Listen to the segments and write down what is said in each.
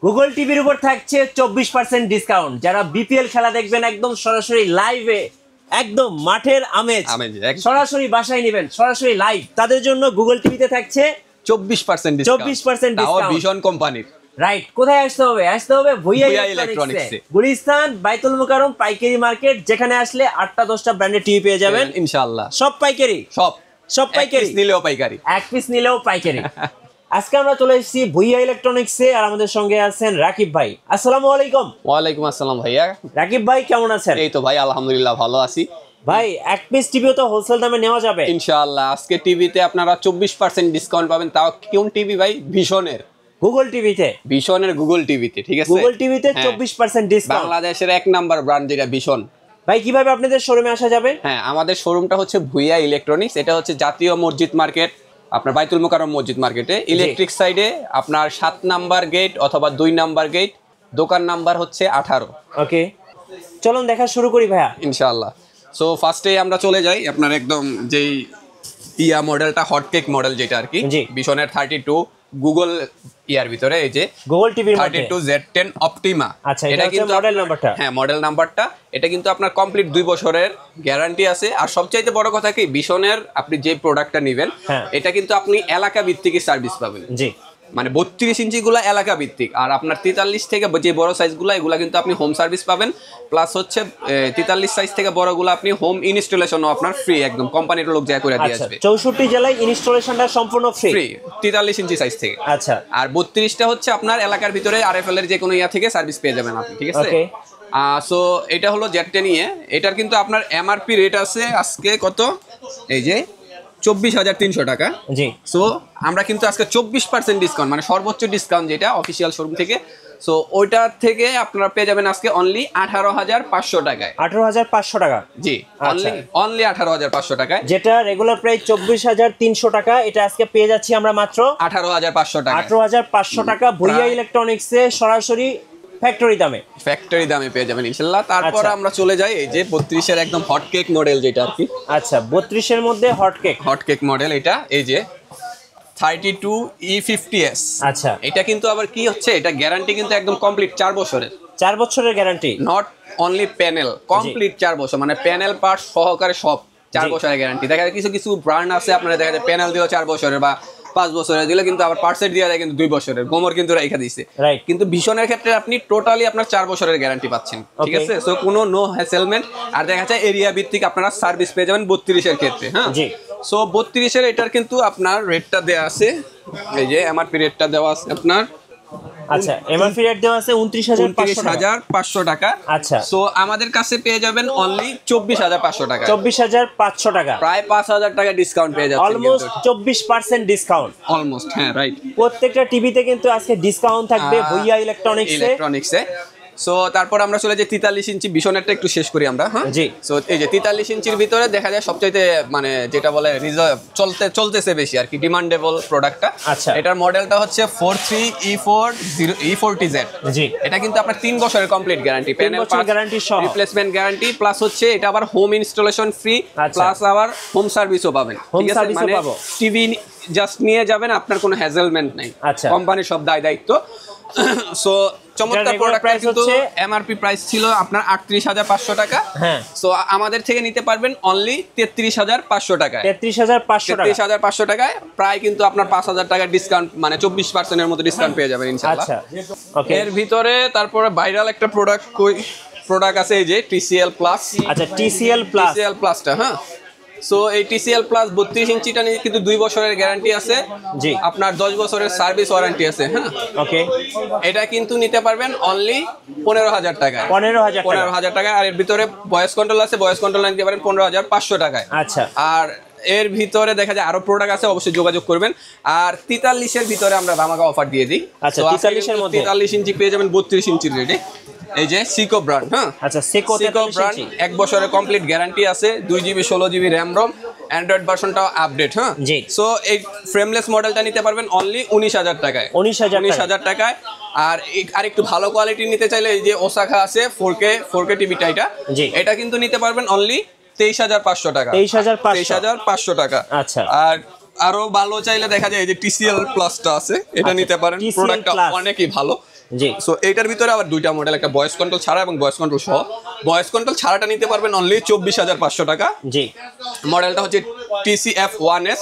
Google টিভির উপর থাকছে 24% ডিসকাউন্ট। যারা বিপিএল খেলা দেখবেন একদম সরাসরি লাইভে, একদম মাঠের আমেজ সরাসরি বাসায় নেবেন, সরাসরি লাইভ, তাদের জন্য গুগল টিভিতে থাকছে 24% ডিসকাউন্ট। ভিশন কোম্পানির। রাইট, কোথায় আসতে হবে? আসতে হবে ভুইয়া ইলেকট্রনিক্সে, গুলিস্তান বাইতুল মুকাররম পাইকারি মার্কেট। যেখানে আসলে 8টা 10টা ব্র্যান্ডের টিভি পেয়ে যাবেন ইনশাআল্লাহ। সব পাইকারি, সব পাইকারি, এক পিস নিলেও পাইকারি। আজকে আমরা চলে এসেছি ভুইয়া ইলেকট্রনিক্সে, আর আমাদের সঙ্গে আছেন রাকিব ভাই। আসসালামু আলাইকুম। ওয়ালাইকুম আসসালাম ভাইয়া। রাকিব ভাই কেমন আছেন? এই তো ভাই আলহামদুলিল্লাহ ভালো আছি ভাই। এক পিস টিভিও তো হোলসেল দামে নেওয়া যাবে ইনশাআল্লাহ। আজকে টিভিতে আপনারা 24% ডিসকাউন্ট পাবেন। তাও কোন টিভি ভাই? ভিশনের গুগল টিভিতে, ভিশনের গুগল টিভিতে, ঠিক আছে? গুগল টিভিতে 24% ডিসকাউন্ট। বাংলাদেশের এক নাম্বার ব্র্যান্ড যেটা ভিশন। ভাই কিভাবে আপনাদের শোরুমে আসা যাবে? হ্যাঁ, আমাদের শোরুমটা হচ্ছে ভুইয়া ইলেকট্রনিক্স। এটা হচ্ছে জাতীয় মসজিদ মার্কেট, আপনার বাইতুল মুকাররম মসজিদ মার্কেটে ইলেকট্রিক সাইডে আপনার 7 নাম্বার গেট অথবা 2 নাম্বার গেট। দোকান নাম্বার হচ্ছে 18। ওকে, চলুন দেখা শুরু করি ভাইয়া ইনশাআল্লাহ। সো ফার্স্টে আমরা চলে যাই আপনার একদম যেই ইয়া মডেলটা, হটকেক মডেল যেটা আর কি, ভিশনের 32 গুগল ইয়ার ভিতরে, এই যে গুগল টিভির মধ্যে 32 Z10 অপটিমা। আচ্ছা, এটা কিন্তু মডেল নাম্বারটা। হ্যাঁ, মডেল নাম্বারটা। এটা কিন্তু আপনার কমপ্লিট 2 বছরের গ্যারান্টি আছে। আর সবচাইতে বড় কথা কি, ভিশনের আপনি যে প্রোডাক্টটা নেবেন এটা কিন্তু আপনি এলাকা ভিত্তিক সার্ভিস পাবেন। জি, মানে 32 ইঞ্চি গুলা এলাকা ভিত্তিক, আর আপনার 43 থেকে যে বড় সাইজগুলো এগুলা কিন্তু আপনি হোম সার্ভিস পাবেন। প্লাস হচ্ছে 43 সাইজ থেকে বড়গুলো আপনি হোম ইনস্টলেশনও আপনার ফ্রি, একদম কোম্পানির লোক যা করে দিয়ে আসবে। 64 জেলায় ইনস্টলেশনটা সম্পূর্ণ ফ্রি 43 ইঞ্চি সাইজ থেকে। আচ্ছা, আর 32টা হচ্ছে আপনার এলাকার ভিতরে আরএফএল এর যে কোনো ইয়া থেকে সার্ভিস পেয়ে যাবেন আপনি, ঠিক আছে? সো এটা হলো Z10 নিয়ে। এটার কিন্তু আপনার এমআরপি রেট আছে আজকে কত, এই যে 24,300 টাকা। জি, সো আমরা কিন্তু আজকে 24% ডিসকাউন্ট, মানে সর্বোচ্চ ডিসকাউন্ট যেটা অফিসিয়াল শোরুম থেকে, সো ওইটা থেকে আপনারা পেয়ে যাবেন আজকে অনলি 18,500 টাকায়। 18,500 টাকা? জি, অনলি 18,500 টাকায়। যেটা রেগুলার প্রাইস 24,300 টাকা, এটা আজকে পেয়ে যাচ্ছি আমরা মাত্র 18,500 টাকা। 18,500 টাকা ভুইয়া ইলেকট্রনিক্সে সরাসরি ফ্যাক্টরি দামে পেয়ে যাবেন ইনশাআল্লাহ। তারপর আমরা চলে যাই এই যে 32 এর একদম হটকেক মডেল যেটা আর কি। আচ্ছা, 32 এর মধ্যে হটকেক মডেল এটা, এই যে 32 E50s। আচ্ছা, এটা কিন্তু আবার কি হচ্ছে, এটা গ্যারান্টি কিন্তু একদম কমপ্লিট 4 বছরের। 4 বছরের guarantee, not only panel, complete 4 বছর, মানে প্যানেল পার্ট সহকারে সব 4 বছরের গ্যারান্টি। দেখা যায় কিছু ব্র্যান্ড আছে আপনারা দেখা যায় প্যানেল দিও 4 বছরের বা 5 বছরের দিলে, কিন্তু আবার পার্টসেট দিয়ে দেয় কিন্তু 2 বছরের, গোমর কিন্তু রাইখা দিছে। কিন্তু ভিশনের ক্ষেত্রে আপনি টোটালি আপনার 4 বছরের গ্যারান্টি পাচ্ছেন, ঠিক আছে? সো কোনো নো হ্যাসেলমেন্ট। আর দেখা যায় এরিয়া ভিত্তিক আপনারা সার্ভিস পেয়ে যাবেন 32 এর ক্ষেত্রে। হ্যাঁ, সো 32 এর এটার কিন্তু আপনার রেটটা দেওয়া আছে, এই যে এমআরপি রেটটা দেওয়া আছে আপনার। আচ্ছা, এমআরপি রেট দেওয়া আছে 29,500 টাকা। আচ্ছা, সো আমাদের কাছে পেয়ে যাবেন অনলি 24,500 টাকা। 24,500 টাকা, প্রায় 5,000 টাকা ডিসকাউন্ট পেয়ে যাচ্ছেন। Almost 24% discount, almost. হ্যাঁ, রাইট। প্রত্যেকটা টিভিতে কিন্তু আজকে ডিসকাউন্ট থাকবে ভুইয়া ইলেকট্রনিক্সে। সো তারপর আমরা চলে যাই 43 ইঞ্চি ভিশনেরটা একটু শেষ করি আমরা। হ্যাঁ, জি। সো এই যে 43 ইঞ্চির ভিতরে দেখা যায় সবচাইতে মানে যেটা বলে চলতেছে বেশি আর কি, ডিমান্ডেবল প্রোডাক্টটা। আচ্ছা, এটার মডেলটা হচ্ছে 43E40Z। জি, এটা কিন্তু আপনার 3 বছরের complete guarantee, panel parts guarantee সহ, রিপ্লেসমেন্ট গ্যারান্টি, প্লাস হচ্ছে এটা আবার হোম ইনস্টলেশন ফ্রি, প্লাস আবার হোম সার্ভিসও পাবেন, ঠিক আছে? মানে টিভি জাস্ট নিয়ে যাবেন, আপনার কোনো হ্যাজেলমেন্ট নাই, কোম্পানির সব দায়িত্ব। সো চমৎকার প্রোডাক্ট, কিন্তু এমআরপি প্রাইস ছিল আপনার 38,500 টাকা। হ্যাঁ, সো আমাদের থেকে নিতে পারবেন অনলি 33,500 টাকায়। 33,500 টাকায় প্রায় কিন্তু আপনার 5,000 টাকা ডিসকাউন্ট, মানে 24% এর মতো ডিসকাউন্ট পেয়ে যাবেন ইনশাআল্লাহ। আচ্ছা, এর ভিতরে তারপরে ভাইরাল একটা প্রোডাক্ট আছে, এই যে TCL প্লাস। আচ্ছা, TCL প্লাসটা, হ্যাঁ। সো এই TCL প্লাস 32 ইঞ্চিটা নিয়ে কিন্তু 2 বছরের গ্যারান্টি আছে। জি, আপনার 10 বছরের সার্ভিস ওয়ারেন্টি আছে। হ্যাঁ, ওকে। এটা কিন্তু নিতে পারবেন অনলি 15,000 টাকায়। 15,000 টাকা। আর এর ভিতরে ভয়েস কন্ট্রোল আছে, ভয়েস কন্ট্রোল নিতে পারেন 15,500 টাকায়। আচ্ছা, আর এর ভিতরে দেখা যায় আরো প্রোডাক্ট আছে, অবশ্যই যোগাযোগ করবেন। আর 43 এর ভিতরে আমরা ধামাকা অফার দিয়ে দিই। আচ্ছা, 43 এর মধ্যে 43 ইঞ্চি পেয়ে যাবেন 32 ইঞ্চির রেটে। এই যে সিকো ব্র্যান্ড। হ্যাঁ, আচ্ছা, সিকো ব্র্যান্ড 1 বছরের কমপ্লিট গ্যারান্টি আছে, 2GB 16GB RAM ROM, Android ভার্সনটাও আপডেট। হ্যাঁ, জি। সো এই ফ্রেমলেস মডেলটা নিতে পারবেন অনলি 19,000 টাকায়। 19,000 টাকায়। আর একটু ভালো কোয়ালিটি নিতে চাইলে এই যে ওসাকা আছে 4K টিভিটা, এটা কিন্তু নিতে পারবেন অনলি 23,500 টাকা। 23,500 টাকা। আচ্ছা, আর আরো ভালো চাইলে দেখা যায় এই যে TCL প্লাসটা আছে, এটা নিতে পারেন, প্রোডাক্টটা অনেকই ভালো। জি। সো এটার ভিতরে আবার দুইটা মডেল, একটা ভয়েস কন্ট্রোল ছাড়া এবং ভয়েস কন্ট্রোল সহ। ভয়েস কন্ট্রোল ছাড়াটা নিতে পারবেন অনলি 24,500 টাকা। জি। মডেলটা হচ্ছে TCF1S।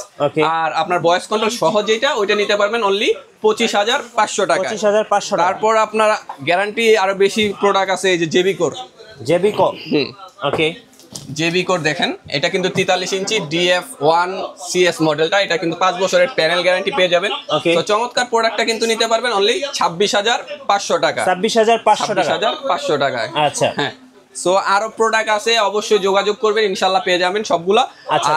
আর আপনার ভয়েস কন্ট্রোল সহ যেটা ওইটা নিতে পারবেন অনলি 25,500 টাকা। 25,500 টাকা। তারপর আপনার গ্যারান্টি আরো বেশি প্রোডাক্ট আছে, এই যে জেবি কোর। ওকে। জেবি কোর দেখেন, এটা কিন্তু 43 ইঞ্চি DF1 CS মডেলটা, এটা কিন্তু 5 বছরের প্যানেল গ্যারান্টি পেয়ে যাবেন। তো চমৎকার প্রোডাক্টটা কিন্তু নিতে পারবেন অনলি 26,500 টাকা। 26,500 টাকায়। আচ্ছা হ্যাঁ। সো আরো প্রোডাক্ট আছে, অবশ্যই যোগাযোগ করবেন, ইনশাআল্লাহ পেয়ে যাবেন সবগুলা।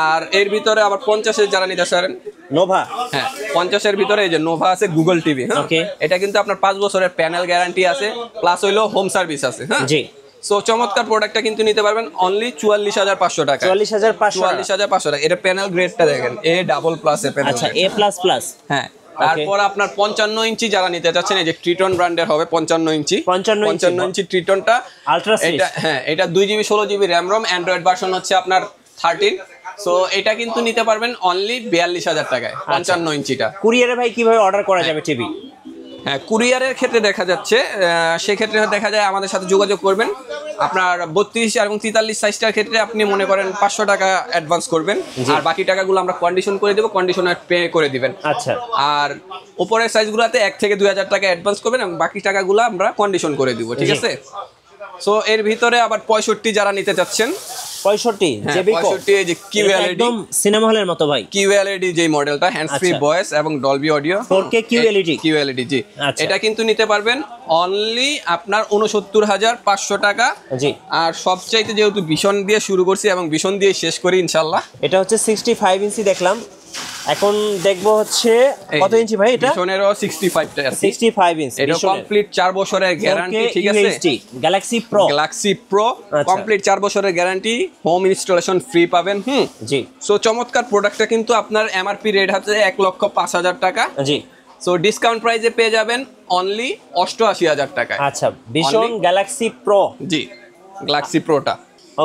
আর এর ভিতরে আবার 50-এর যারা নিতে চান, নোভা। হ্যাঁ 50-এর ভিতরে এই যে নোভা আছে, গুগল টিভি। হ্যাঁ, এটা কিন্তু আপনার 5 বছরের প্যানেল গ্যারান্টি আছে, প্লাস হইলো হোম সার্ভিস আছে। হ্যাঁ জি। সো চমৎকার প্রোডাক্টটা কিন্তু নিতে পারবেন অনলি 44,500 টাকা। 44,500 টাকা। এটা প্যানেল গ্রেডটা দেখেন, A++ এর প্যানেল। আচ্ছা, A++। হ্যাঁ। তারপর আপনার 55 ইঞ্চি যারা নিতে চাচ্ছেন, এই যে ট্রিটন ব্র্যান্ডের হবে 55 ইঞ্চি। 55 ইঞ্চি ট্রিটনটা আলট্রা। এটা হ্যাঁ, এটা 2GB 16GB RAM ROM, Android version হচ্ছে আপনার 13। সো এটা কিন্তু নিতে পারবেন অনলি 42,000 টাকায় 55 ইঞ্চিটা। কুরিয়ারে ভাই কিভাবে অর্ডার করা যাবে টিভি? হ্যাঁ, কুরিয়ারের ক্ষেত্রে দেখা যাচ্ছে, সেক্ষেত্রে দেখা যায় আমাদের সাথে যোগাযোগ করবেন। আপনার 32 এবং 43 সাইজটার ক্ষেত্রে আপনি মনে করেন 500 টাকা অ্যাডভান্স করবেন, আর বাকি টাকাগুলো আমরা কন্ডিশন করে দেবো, কন্ডিশনার পে করে দিবেন। আচ্ছা। আর উপরের সাইজগুলোতে 1 থেকে 2,000 টাকা অ্যাডভান্স করবেন এবং বাকি টাকাগুলো আমরা কন্ডিশন করে দিব, ঠিক আছে? সো এর ভিতরে আবার 65 যারা নিতে চাচ্ছেন, 65 এই যে QLED, একদম সিনেমা হলের মতো ভাই। QLED যে মডেলটা, হ্যান্ডস ফ্রি ভয়েস এবং ডলবি অডিও, 4K QLED জি। এটা কিন্তু নিতে পারবেন অনলি আপনার 69,500 টাকা। জি। আর সবচাইতে যেহেতু ভীষণ দিয়ে শুরু করছি এবং ভীষণ দিয়ে শেষ করি ইনশাআল্লাহ। এটা হচ্ছে 65 ইঞ্চি দেখলাম, এখন দেখবো হচ্ছে কত ইঞ্চি ভাই? এটা ভীষণেরও 65 টা আছে, 65 ইঞ্চি। এটা কমপ্লিট 4 বছরের গ্যারান্টি, ঠিক আছে? গ্যালাক্সি প্রো কমপ্লিট 4 বছরের গ্যারান্টি, হোম ইনস্টলেশন ফ্রি পাবেন। জি। সো চমৎকার প্রোডাক্টটা কিন্তু আপনার MRP রেট হচ্ছে 1,05,000 টাকা। জি। সো ডিসকাউন্ট প্রাইসে পেয়ে যাবেন অনলি 88,000 টাকা। আচ্ছা, ভীষণ গ্যালাক্সি প্রো। জি, গ্যালাক্সি প্রোটা।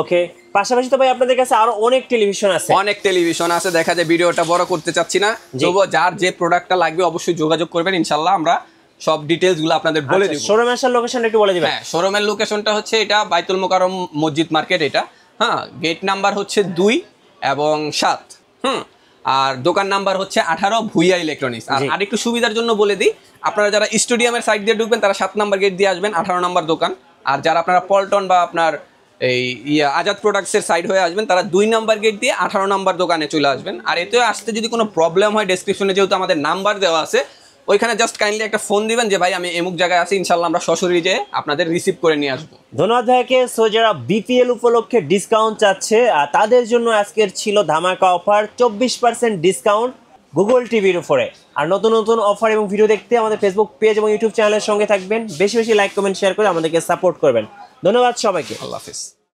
ওকে। পাশাপাশি তো ভাই আপনাদের কাছে আরো অনেক টেলিভিশন আছে, দেখা যায় ভিডিওটা বড় করতে চাচ্ছি না, তবুও যার যে প্রোডাক্টটা লাগবে অবশ্যই যোগাযোগ করবেন, ইনশাআল্লাহ আমরা সব ডিটেইলস গুলো আপনাদের বলে দেব। শোরুমের লোকেশনটা একটু বলে দিবেন। হ্যাঁ, শোরুমের লোকেশনটা হচ্ছে এটা বাইতুল মোকাররম মসজিদ মার্কেট, এটা। হ্যাঁ, গেট নাম্বার হচ্ছে 2 এবং 7। আর দোকান নাম্বার হচ্ছে 18, ভুইয়া ইলেকট্রনিক্স। আর আরেকটু সুবিধার জন্য বলে দিই, আপনারা যারা স্টেডিয়ামের সাইড দিয়ে ঢুকবেন তারা 7 নাম্বার গেট দিয়ে আসবেন, 18 নাম্বার দোকান। আর যারা আপনারা পল্টন বা আপনার এই আজাদ প্রোডাক্টসের সাইড হয়ে আসবেন, তারা 2 নাম্বার গেট দিয়ে 18 নাম্বার দোকানে চলে আসবেন। আর এতে আসতে যদি কোনো প্রবলেম হয়, ডেসক্রিপশনে যেহেতু আমাদের নাম্বার দেওয়া আছে, ওইখানে জাস্ট কাইন্ডলি একটা ফোন দিবেন যে ভাই আমি এমুক জায়গায় আছি, ইনশাআল্লাহ আমরা সরাসরি যেয়ে আপনাদের রিসিভ করে নিয়ে আসবো। ধন্যবাদ ভাইকে। সো যারা বিপিএল উপলক্ষে ডিসকাউন্ট চাচ্ছে, তাদের জন্য আজকের ছিল ধামাকা অফার, 24% ডিসকাউন্ট গুগল টিভির উপরে। আর নতুন নতুন অফার এবং ভিডিও দেখতে আমাদের ফেসবুক পেজ এবং ইউটিউব চ্যানেলের সঙ্গে থাকবেন। বেশি বেশি লাইক, কমেন্ট, শেয়ার করে আমাদেরকে সাপোর্ট করবেন। ধন্যবাদ সবাইকে। আল্লাহ হাফেজ।